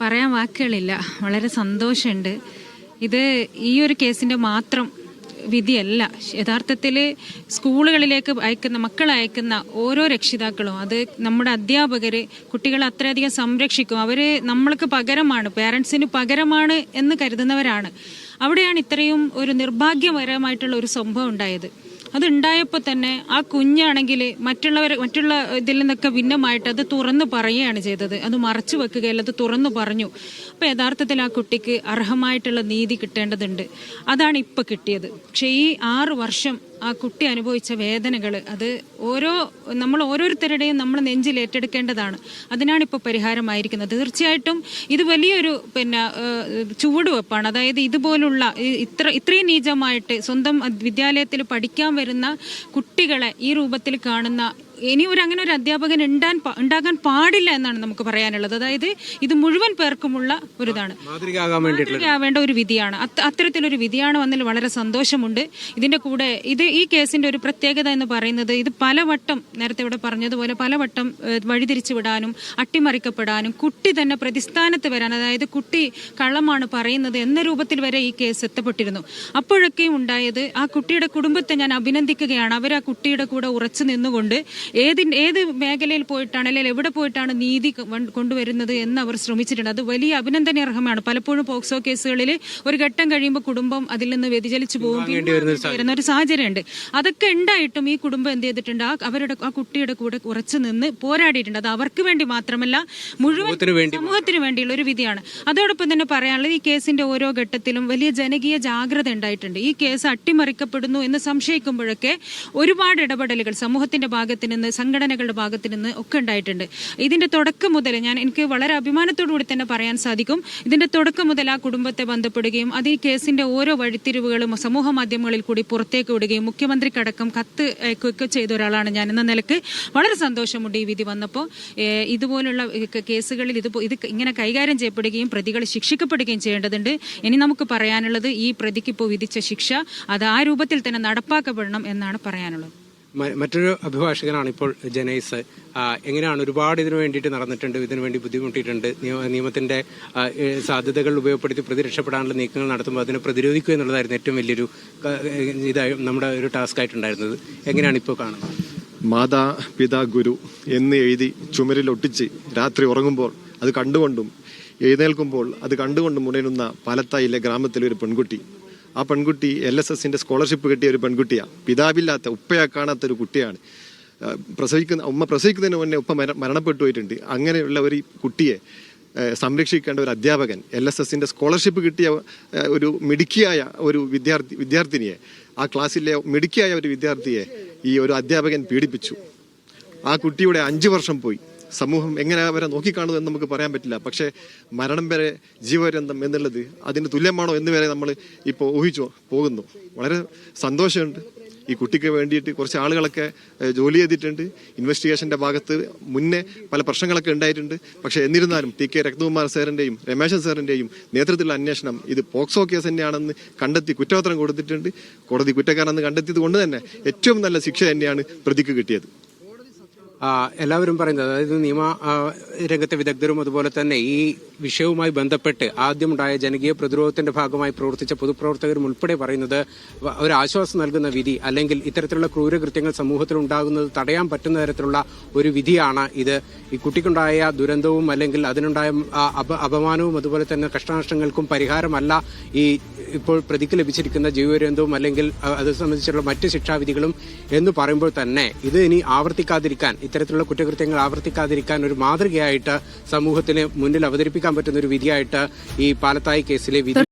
പറയാൻ വാക്കുകളില്ല. വളരെ സന്തോഷമുണ്ട്. ഇത് ഈ ഒരു കേസിന്റെ മാത്രം വിധിയല്ല. യഥാർത്ഥത്തിൽ സ്കൂളുകളിലേക്ക് മക്കളെ അയക്കുന്ന ഓരോ രക്ഷിതാക്കളും, അത് നമ്മുടെ അധ്യാപകർ കുട്ടികളെ അത്രയധികം സംരക്ഷിക്കും. അവർ നമ്മൾക്ക് പകരമാണ്, പേരൻസിന് പകരമാണ് എന്ന് കരുതുന്നവരാണ്. അവിടെയാണ് ഇത്രയും ഒരു നിർഭാഗ്യകരമായിട്ടുള്ള ഒരു സംഭവം ഉണ്ടായത്. അതുണ്ടായപ്പോൾ തന്നെ ആ കുഞ്ഞാണെങ്കിൽ മറ്റുള്ള ഇതിൽ നിന്നൊക്കെ ഭിന്നമായിട്ട് അത് തുറന്നു പറയുകയാണ് ചെയ്തത്. അത് മറച്ചു വെക്കുകയല്ല, അത് തുറന്നു പറഞ്ഞു. അപ്പോൾ യഥാർത്ഥത്തിൽ ആ കുട്ടിക്ക് അർഹമായിട്ടുള്ള നീതി കിട്ടേണ്ടതുണ്ട്. അതാണ് ഇപ്പോൾ കിട്ടിയത്. പക്ഷേ ഈ 6 വർഷം ആ കുട്ടി അനുഭവിച്ച വേദനകൾ, അത് നമ്മൾ ഓരോരുത്തരുടെയും നമ്മൾ നെഞ്ചിൽ ഏറ്റെടുക്കേണ്ടതാണ്. അതിനാണ് ഇപ്പോൾ പരിഹാരമായിരിക്കുന്നത്. തീർച്ചയായിട്ടും ഇത് വലിയൊരു ചുവടുവെപ്പാണ്. അതായത് ഇതുപോലുള്ള ഇത്രയും നീചമായിട്ട് സ്വന്തം വിദ്യാലയത്തിൽ പഠിക്കാൻ വരുന്ന കുട്ടികളെ ഈ രൂപത്തിൽ കാണുന്ന ഇനി അങ്ങനെ ഒരു അധ്യാപകൻ ഉണ്ടാകാൻ പാടില്ല എന്നാണ് നമുക്ക് പറയാനുള്ളത്. അതായത് ഇത് മുഴുവൻ പേർക്കുമുള്ള ഒരു ഇതാണ്, മാതൃകയാവേണ്ട ഒരു വിധിയാണ്. അത്തരത്തിലൊരു വിധിയാണ് വന്നതിൽ വളരെ സന്തോഷമുണ്ട്. ഇതിന്റെ കൂടെ ഈ കേസിന്റെ ഒരു പ്രത്യേകത എന്ന് പറയുന്നത്, ഇത് പലവട്ടം നേരത്തെ ഇവിടെ പറഞ്ഞതുപോലെ പലവട്ടം വഴിതിരിച്ചു വിടാനും അട്ടിമറിക്കപ്പെടാനും കുട്ടി തന്നെ പ്രതിസ്ഥാനത്ത് വരാൻ, അതായത് കുട്ടി കള്ളമാണ് പറയുന്നത് എന്ന രൂപത്തിൽ വരെ ഈ കേസ് എത്തപ്പെട്ടിരുന്നു. അപ്പോഴൊക്കെയും ഉണ്ടായത്, ആ കുട്ടിയുടെ കുടുംബത്തെ ഞാൻ അഭിനന്ദിക്കുകയാണ്. അവർ ആ കുട്ടിയുടെ കൂടെ ഉറച്ചു നിന്നുകൊണ്ട് ഏത് മേഖലയിൽ പോയിട്ടാണ് അല്ലെങ്കിൽ എവിടെ പോയിട്ടാണ് നീതി കൊണ്ടുവരുന്നത് എന്ന് അവർ ശ്രമിച്ചിട്ടുണ്ട്. അത് വലിയ അഭിനന്ദനാർഹമാണ്. പലപ്പോഴും പോക്സോ കേസുകളിൽ ഒരു ഘട്ടം കഴിയുമ്പോൾ കുടുംബം അതിൽ നിന്ന് വ്യതിചലിച്ചു വരുന്ന ഒരു സാഹചര്യമുണ്ട്. അതൊക്കെ ഉണ്ടായിട്ടും ഈ കുടുംബം എന്ത് ചെയ്തിട്ടുണ്ട്, ആ കുട്ടിയുടെ കൂടെ ഉറച്ചു നിന്ന് പോരാടിയിട്ടുണ്ട്. അത് അവർക്ക് വേണ്ടി മാത്രമല്ല, മുഴുവൻ സമൂഹത്തിന് വേണ്ടിയുള്ള ഒരു വിധിയാണ്. അതോടൊപ്പം തന്നെ പറയാനുള്ളത്, ഈ കേസിന്റെ ഓരോ ഘട്ടത്തിലും വലിയ ജനകീയ ജാഗ്രത ഉണ്ടായിട്ടുണ്ട്. ഈ കേസ് അട്ടിമറിക്കപ്പെടുന്നു എന്ന് സംശയിക്കുമ്പോഴൊക്കെ ഒരുപാട് ഇടപെടലുകൾ സമൂഹത്തിന്റെ ഭാഗത്ത് നിന്ന്, സംഘടനകളുടെ ഭാഗത്ത് നിന്ന് ഒക്കെ ഉണ്ടായിട്ടുണ്ട്. ഇതിന്റെ തുടക്കം മുതൽ എനിക്ക് വളരെ അഭിമാനത്തോടു കൂടി തന്നെ പറയാൻ സാധിക്കും, ഇതിന്റെ തുടക്കം മുതൽ ആ കുടുംബത്തെ ബന്ധപ്പെടുകയും അത് ഈ കേസിന്റെ ഓരോ വഴിത്തിരിവുകളും സമൂഹ മാധ്യമങ്ങളിൽ കൂടി പുറത്തേക്ക് വിടുകയും മുഖ്യമന്ത്രിക്കടക്കം കത്ത് അയക്കുകയൊക്കെ ചെയ്ത ഒരാളാണ് ഞാൻ. എന്ന നിലക്ക് വളരെ സന്തോഷമുണ്ട് ഈ വിധി വന്നപ്പോൾ. ഇതുപോലുള്ള കേസുകളിൽ ഇത് ഇങ്ങനെ കൈകാര്യം ചെയ്യപ്പെടുകയും പ്രതികൾ ശിക്ഷിക്കപ്പെടുകയും ചെയ്യേണ്ടതുണ്ട്. ഇനി നമുക്ക് പറയാനുള്ളത്, ഈ പ്രതിക്ക് ഇപ്പോൾ വിധിച്ച ശിക്ഷ അത് ആ രൂപത്തിൽ തന്നെ നടപ്പാക്കപ്പെടണം എന്നാണ് പറയാനുള്ളത്. മറ്റൊരു അഭിഭാഷകനാണ് ഇപ്പോൾ ജനൈസ്. എങ്ങനെയാണ്, ഒരുപാട് ഇതിനു വേണ്ടിയിട്ട് നടന്നിട്ടുണ്ട്, ഇതിനു വേണ്ടി ബുദ്ധിമുട്ടിയിട്ടുണ്ട്. നിയമത്തിന്റെ സാധ്യതകൾ ഉപയോഗപ്പെടുത്തി പ്രതി രക്ഷപ്പെടാനുള്ള നീക്കങ്ങൾ നടത്തുമ്പോൾ അതിനെ പ്രതിരോധിക്കുക എന്നുള്ളതായിരുന്നു ഏറ്റവും വലിയൊരു നമ്മുടെ ഒരു ടാസ്ക് ആയിട്ടുണ്ടായിരുന്നത്. എങ്ങനെയാണ് ഇപ്പോൾ കാണുന്നത്? മാതാ പിതാ ഗുരു എന്ന് എഴുതി ചുമരിൽ ഒട്ടിച്ച് രാത്രി ഉറങ്ങുമ്പോൾ അത് കണ്ടുകൊണ്ടും എഴുന്നേൽക്കുമ്പോൾ അത് കണ്ടുകൊണ്ടും ഉണരുന്ന പാലത്തായിലെ ഗ്രാമത്തിലെ ഒരു പെൺകുട്ടി. ആ പെൺകുട്ടി LSSന്റെ സ്കോളർഷിപ്പ് കിട്ടിയ ഒരു പെൺകുട്ടിയാണ്. പിതാവില്ലാത്ത, ഉപ്പയെ കാണാത്തൊരു കുട്ടിയാണ്. ഉമ്മ പ്രസവിക്കുന്നതിന് മുന്നേ ഉപ്പ മരണപ്പെട്ടു പോയിട്ടുണ്ട്. അങ്ങനെയുള്ള ഒരു കുട്ടിയെ സംരക്ഷിക്കേണ്ട ഒരു അധ്യാപകൻ, LSSന്റെ സ്കോളർഷിപ്പ് കിട്ടിയ ഒരു മിടുക്കിയായ ഒരു വിദ്യാർത്ഥിനിയെ, ആ ക്ലാസ്സിലെ മിടുക്കിയായ ഒരു വിദ്യാർത്ഥിയെ ഈ ഒരു അധ്യാപകൻ പീഡിപ്പിച്ചു. ആ കുട്ടിയുടെ 5 വർഷം പോയി. സമൂഹം എങ്ങനെ അവരെ നോക്കിക്കാണുമെന്ന് നമുക്ക് പറയാൻ പറ്റില്ല. പക്ഷേ മരണം വരെ ജീവപര്യന്തം എന്നുള്ളത് അതിന് തുല്യമാണോ എന്ന് വരെ നമ്മൾ ഇപ്പോൾ ഊഹിച്ചു പോകുന്നു. വളരെ സന്തോഷമുണ്ട്. ഈ കുട്ടിക്ക് വേണ്ടിയിട്ട് കുറച്ച് ആളുകളൊക്കെ ജോലി ചെയ്തിട്ടുണ്ട്. ഇൻവെസ്റ്റിഗേഷന്റെ ഭാഗത്ത് മുന്നേ പല പ്രശ്നങ്ങളൊക്കെ ഉണ്ടായിട്ടുണ്ട്. പക്ഷെ എന്നിരുന്നാലും TK രത്നകുമാർ സാറിന്റെയും രമേശൻ സാറിന്റെയും നേതൃത്വത്തിലുള്ള അന്വേഷണം ഇത് പോക്സോ കേസ് തന്നെയാണെന്ന് കണ്ടെത്തി കുറ്റപത്രം കൊടുത്തിട്ടുണ്ട്. കോടതി കുറ്റക്കാരെന്ന് കണ്ടെത്തിയത് കൊണ്ട് തന്നെ ഏറ്റവും നല്ല ശിക്ഷ തന്നെയാണ് പ്രതിക്ക് കിട്ടിയത്. എല്ലാവരും പറയുന്നത്, അതായത് നിയമ രംഗത്തെ വിദഗ്ധരും അതുപോലെ തന്നെ ഈ വിഷയവുമായി ബന്ധപ്പെട്ട് ആദ്യമുണ്ടായ ജനകീയ പ്രതിരോധത്തിന്റെ ഭാഗമായി പ്രവർത്തിച്ച പൊതുപ്രവർത്തകരും ഉൾപ്പെടെ പറയുന്നത്, ഒരു ആശ്വാസം നൽകുന്ന വിധി അല്ലെങ്കിൽ ഇത്തരത്തിലുള്ള ക്രൂരകൃത്യങ്ങൾ സമൂഹത്തിൽ ഉണ്ടാകുന്നത് തടയാൻ പറ്റുന്ന തരത്തിലുള്ള ഒരു വിധിയാണ് ഇത്. ഈ കുട്ടിക്കുണ്ടായ ദുരന്തവും അല്ലെങ്കിൽ അതിനുണ്ടായ അപമാനവും അതുപോലെ തന്നെ കഷ്ടനഷ്ടങ്ങൾക്കും പരിഹാരമല്ല ഈ ഇപ്പോൾ പ്രതിക്ക് ലഭിച്ചിരിക്കുന്ന ജീവപര്യന്തവും അല്ലെങ്കിൽ അത് സംബന്ധിച്ചുള്ള മറ്റ് ശിക്ഷാവിധികളും എന്ന് പറയുമ്പോൾ തന്നെ ഇത് ഇനി ആവർത്തിക്കാതിരിക്കാൻ, ഇത്തരത്തിലുള്ള കുറ്റകൃത്യങ്ങൾ ആവർത്തിക്കാതിരിക്കാൻ ഒരു മാതൃകയായിട്ട് സമൂഹത്തിന് മുന്നിൽ അവതരിപ്പിക്കാൻ പറ്റുന്ന ഒരു വിധിയായിട്ട് ഈ പാലത്തായി കേസിലെ വിധി